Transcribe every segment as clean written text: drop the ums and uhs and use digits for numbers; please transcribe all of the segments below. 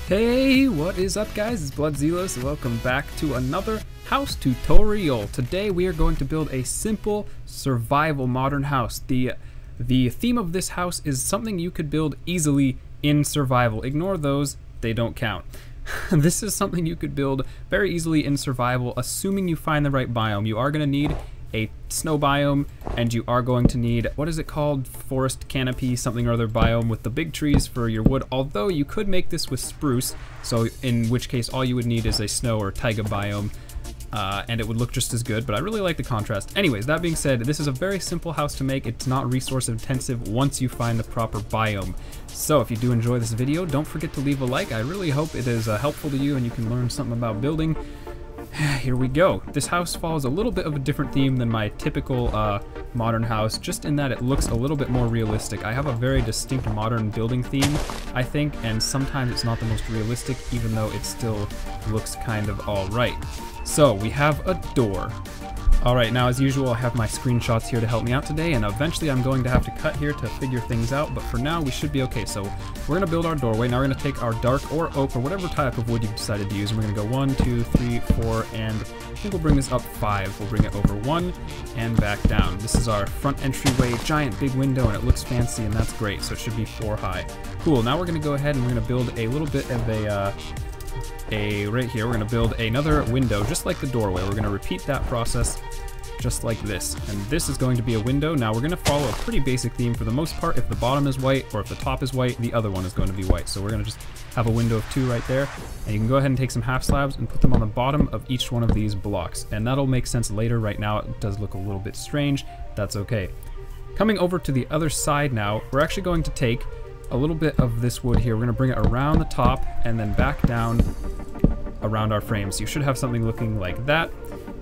Hey, what is up guys? It's BloodZelos and welcome back to another house tutorial. Today we are going to build a simple survival modern house. The theme of this house is something you could build easily in survival. Ignore those, they don't count. This is something you could build very easily in survival, assuming you find the right biome. You are going to need a snow biome, and you are going to need, what is it called, forest canopy something or other biome with the big trees for your wood, although you could make this with spruce, so in which case all you would need is a snow or taiga biome, and it would look just as good, but I really like the contrast. Anyways, that being said, this is a very simple house to make. It's not resource intensive once you find the proper biome. So if you do enjoy this video, don't forget to leave a like. I really hope it is helpful to you and you can learn something about building. Here we go. This house follows a little bit of a different theme than my typical modern house, just in that it looks a little bit more realistic. I have a very distinct modern building theme, I think, and sometimes it's not the most realistic, even though it still looks kind of alright. So we have a door. Alright, now as usual I have my screenshots here to help me out today, and eventually I'm going to have to cut here to figure things out, but for now we should be okay. So we're going to build our doorway. Now we're going to take our dark or oak or whatever type of wood you've decided to use, and we're going to go 1, 2, 3, 4, and I think we'll bring this up 5. We'll bring it over 1 and back down. This is our front entryway, giant big window, and it looks fancy, and that's great, so it should be 4 high. Cool, now we're going to go ahead and we're going to build a little bit of right here, we're going to build another window just like the doorway. We're going to repeat that process just like this, and this is going to be a window. Now we're going to follow a pretty basic theme for the most part. If the bottom is white or if the top is white, the other one is going to be white. So we're going to just have a window of 2 right there, and you can go ahead and take some half slabs and put them on the bottom of each one of these blocks, and that'll make sense later. Right now it does look a little bit strange. That's okay. Coming over to the other side now, we're actually going to take a little bit of this wood here. We're going to bring it around the top and then back down around our frame. So you should have something looking like that.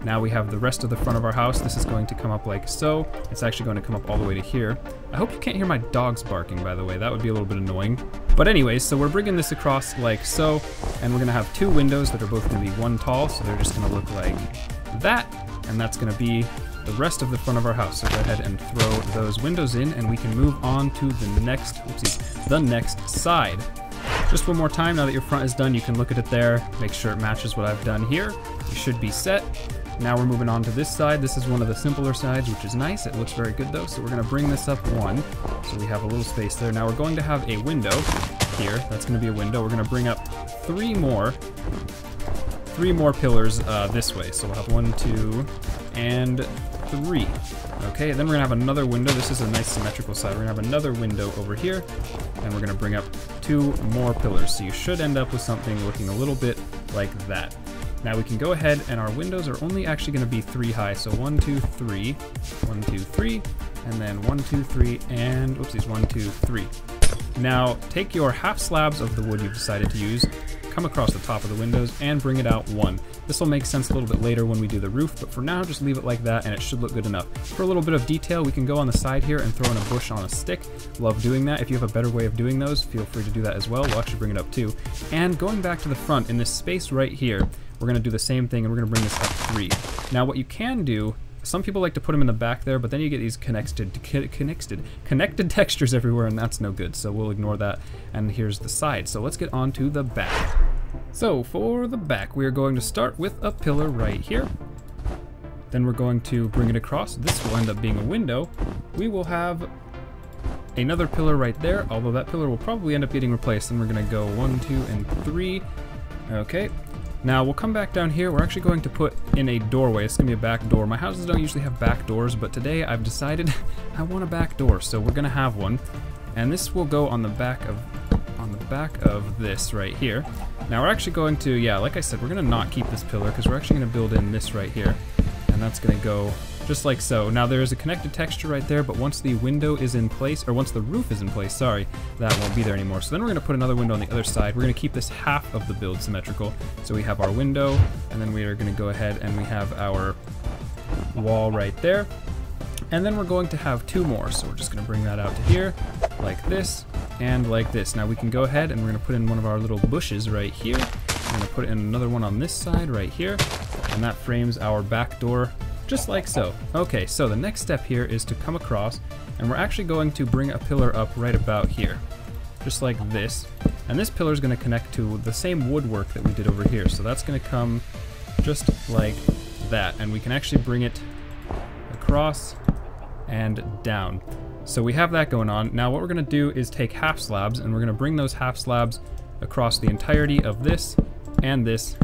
Now we have the rest of the front of our house. This is going to come up like so. It's actually going to come up all the way to here. I hope you can't hear my dogs barking, by the way. That would be a little bit annoying. But anyways, so we're bringing this across like so, and we're going to have 2 windows that are both going to be 1 tall, so they're just going to look like that, and that's going to be the rest of the front of our house. So go ahead and throw those windows in, and we can move on to the next, the next side. Just one more time, now that your front is done, you can look at it there, make sure it matches what I've done here. You should be set. Now we're moving on to this side. This is one of the simpler sides, which is nice. It looks very good though, so we're going to bring this up 1, so we have a little space there. Now we're going to have a window here. That's going to be a window. We're going to bring up 3 more pillars this way. So we'll have 1, 2, and 3. Okay, then we're going to have another window. This is a nice symmetrical side. We're going to have another window over here, and we're going to bring up 2 more pillars. So you should end up with something looking a little bit like that. Now we can go ahead, and our windows are only actually going to be 3 high. So 1, 2, 3, 1, 2, 3, and then 1, 2, 3, and whoopsies, 1, 2, 3. Now take your half slabs of the wood you've decided to use, come across the top of the windows, and bring it out 1. This will make sense a little bit later when we do the roof, but for now just leave it like that and it should look good enough. For a little bit of detail, we can go on the side here and throw in a bush on a stick. Love doing that. If you have a better way of doing those, feel free to do that as well. We'll actually bring it up too. And going back to the front, in this space right here, we're going to do the same thing, and we're going to bring this up 3. Now what you can do, some people like to put them in the back there, but then you get these connected textures everywhere, and that's no good, so we'll ignore that. And here's the side, so let's get on to the back. So for the back, we are going to start with a pillar right here. Then we're going to bring it across. This will end up being a window. We will have another pillar right there, although that pillar will probably end up getting replaced. Then we're going to go 1, 2, and 3. Okay. Now we'll come back down here. We're actually going to put in a doorway. It's going to be a back door. My houses don't usually have back doors, but today I've decided I want a back door, so we're going to have one. And this will go on the back of this right here. Now we're actually going to, yeah, like I said, we're going to not keep this pillar because we're actually going to build in this right here. And that's going to go just like so. Now there is a connected texture right there, but once the window is in place, or once the roof is in place, sorry, that won't be there anymore. So then we're going to put another window on the other side. We're going to keep this half of the build symmetrical. So we have our window, and then we are going to go ahead and we have our wall right there. And then we're going to have 2 more. So we're just going to bring that out to here, like this, and like this. Now we can go ahead and we're going to put in one of our little bushes right here. We're going to put in another one on this side right here, and that frames our back door just like so. Okay, so the next step here is to come across, and we're actually going to bring a pillar up right about here, just like this. And this pillar is going to connect to the same woodwork that we did over here. So that's going to come just like that. And we can actually bring it across and down. So we have that going on. Now what we're going to do is take half slabs, and we're going to bring those half slabs across the entirety of this and this,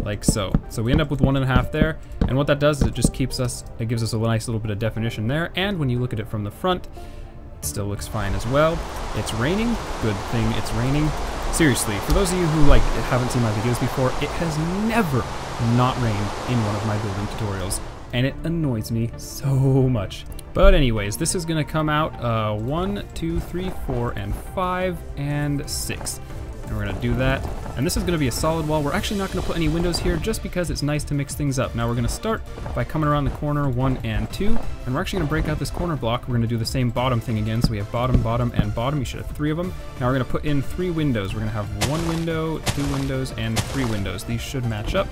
like so. So we end up with 1.5 there, and what that does is it just gives us a nice little bit of definition there, and when you look at it from the front, it still looks fine as well. It's raining, good thing it's raining. Seriously, for those of you who haven't seen my videos before, it has never not rained in one of my building tutorials, and it annoys me so much. But anyways, this is gonna come out 1, 2, 3, 4, and 5, and 6. And we're gonna do that. And this is gonna be a solid wall. We're actually not gonna put any windows here just because it's nice to mix things up. Now we're gonna start by coming around the corner 1 and 2, and we're actually gonna break out this corner block. We're gonna do the same bottom thing again. So we have bottom, bottom, and bottom. You should have 3 of them. Now we're gonna put in 3 windows. We're gonna have 1 window, 2 windows, and 3 windows. These should match up.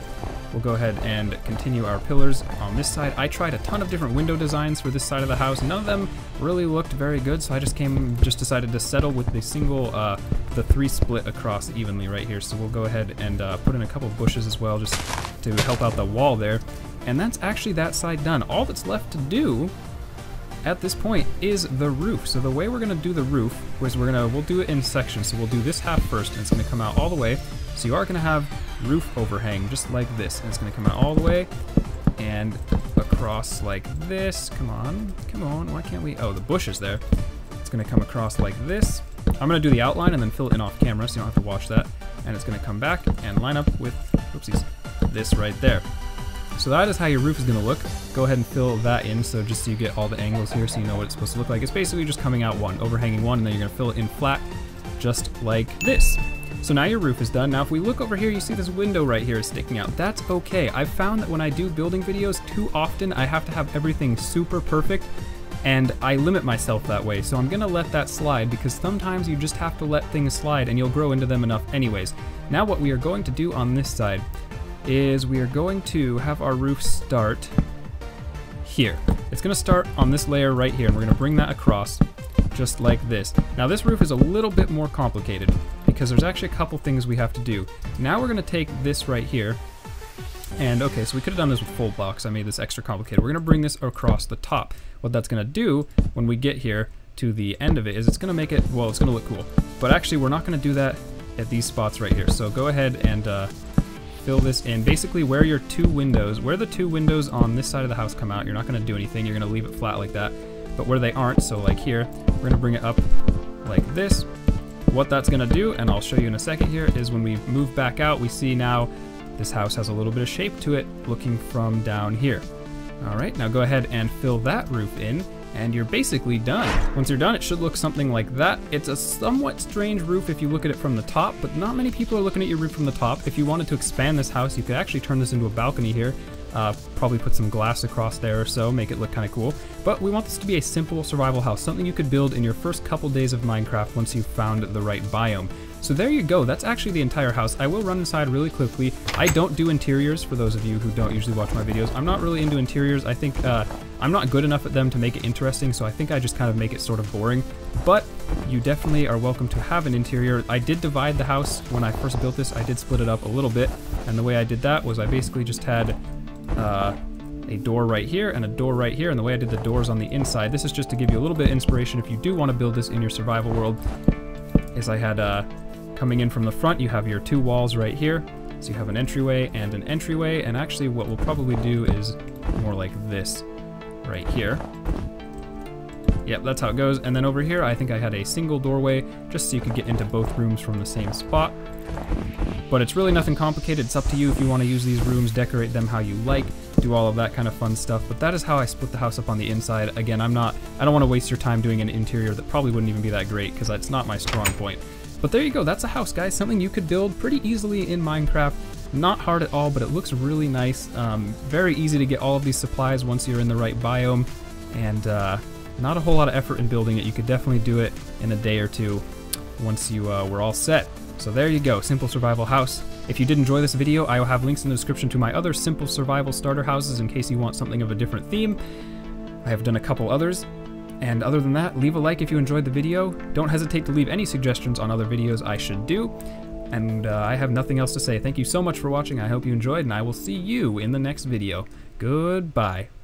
We'll go ahead and continue our pillars on this side. I tried a ton of different window designs for this side of the house. None of them really looked very good, so I just decided to settle with the single, the 3 split across evenly right here. So we'll go ahead and put in a couple bushes as well, just to help out the wall there. And that's actually that side done. All that's left to do at this point is the roof. So the way we're gonna do the roof is we'll do it in sections. So we'll do this half first, and it's gonna come out all the way. So you are gonna have roof overhang just like this, and it's gonna come out all the way and across like this. Come on, why can't we? Oh, the bush is there. It's gonna come across like this. I'm gonna do the outline and then fill it in off camera so you don't have to watch that. And it's gonna come back and line up with, oopsies, this right there. So that is how your roof is gonna look. Go ahead and fill that in, so just so you get all the angles here so you know what it's supposed to look like. It's basically just coming out one, overhanging one, and then you're gonna fill it in flat, just like this. So now your roof is done. Now if we look over here, you see this window right here is sticking out. That's okay. I've found that when I do building videos too often, I have to have everything super perfect, and I limit myself that way. So I'm gonna let that slide, because sometimes you just have to let things slide and you'll grow into them enough anyways. Now what we are going to do on this side is we are going to have our roof start here. It's gonna start on this layer right here, and we're gonna bring that across just like this. Now this roof is a little bit more complicated because there's actually a couple things we have to do. Now we're gonna take this right here, and okay, so we could have done this with full blocks. I made this extra complicated. We're gonna bring this across the top. What that's gonna do when we get here to the end of it is it's gonna make it, well, it's gonna look cool. But actually we're not gonna do that at these spots right here. So go ahead and fill this in. Basically where the 2 windows on this side of the house come out, you're not gonna do anything. You're gonna leave it flat like that. But where they aren't, so like here, we're gonna bring it up like this. What that's gonna do, and I'll show you in a second here, is when we move back out, we see now this house has a little bit of shape to it looking from down here. All right, now go ahead and fill that roof in, and you're basically done. Once you're done, it should look something like that. It's a somewhat strange roof if you look at it from the top, but not many people are looking at your roof from the top. If you wanted to expand this house, you could actually turn this into a balcony here. Probably put some glass across there or so, make it look kind of cool. But we want this to be a simple survival house, something you could build in your first couple days of Minecraft once you've found the right biome. So there you go, that's actually the entire house. I will run inside really quickly. I don't do interiors, for those of you who don't usually watch my videos. I'm not really into interiors. I think I'm not good enough at them to make it interesting, so I think I just kind of make it sort of boring. But you definitely are welcome to have an interior. I did divide the house when I first built this. I did split it up a little bit, and the way I did that was I basically just had a door right here and a door right here, and the way I did the doors on the inside, this is just to give you a little bit of inspiration if you do want to build this in your survival world, is I had coming in from the front, you have your 2 walls right here, so you have an entryway, and actually what we'll probably do is more like this right here. Yep, that's how it goes. And then over here, I think I had a single doorway just so you could get into both rooms from the same spot. But it's really nothing complicated. It's up to you if you want to use these rooms, decorate them how you like, do all of that kind of fun stuff. But that is how I split the house up on the inside. Again, I don't want to waste your time doing an interior that probably wouldn't even be that great because that's not my strong point. But there you go, that's a house, guys. Something you could build pretty easily in Minecraft. Not hard at all, but it looks really nice. Very easy to get all of these supplies once you're in the right biome. And not a whole lot of effort in building it. You could definitely do it in a day or two once you were all set. So there you go, simple survival house. If you did enjoy this video, I will have links in the description to my other simple survival starter houses in case you want something of a different theme. I have done a couple others. And other than that, leave a like if you enjoyed the video. Don't hesitate to leave any suggestions on other videos I should do. And I have nothing else to say. Thank you so much for watching. I hope you enjoyed, and I will see you in the next video. Goodbye.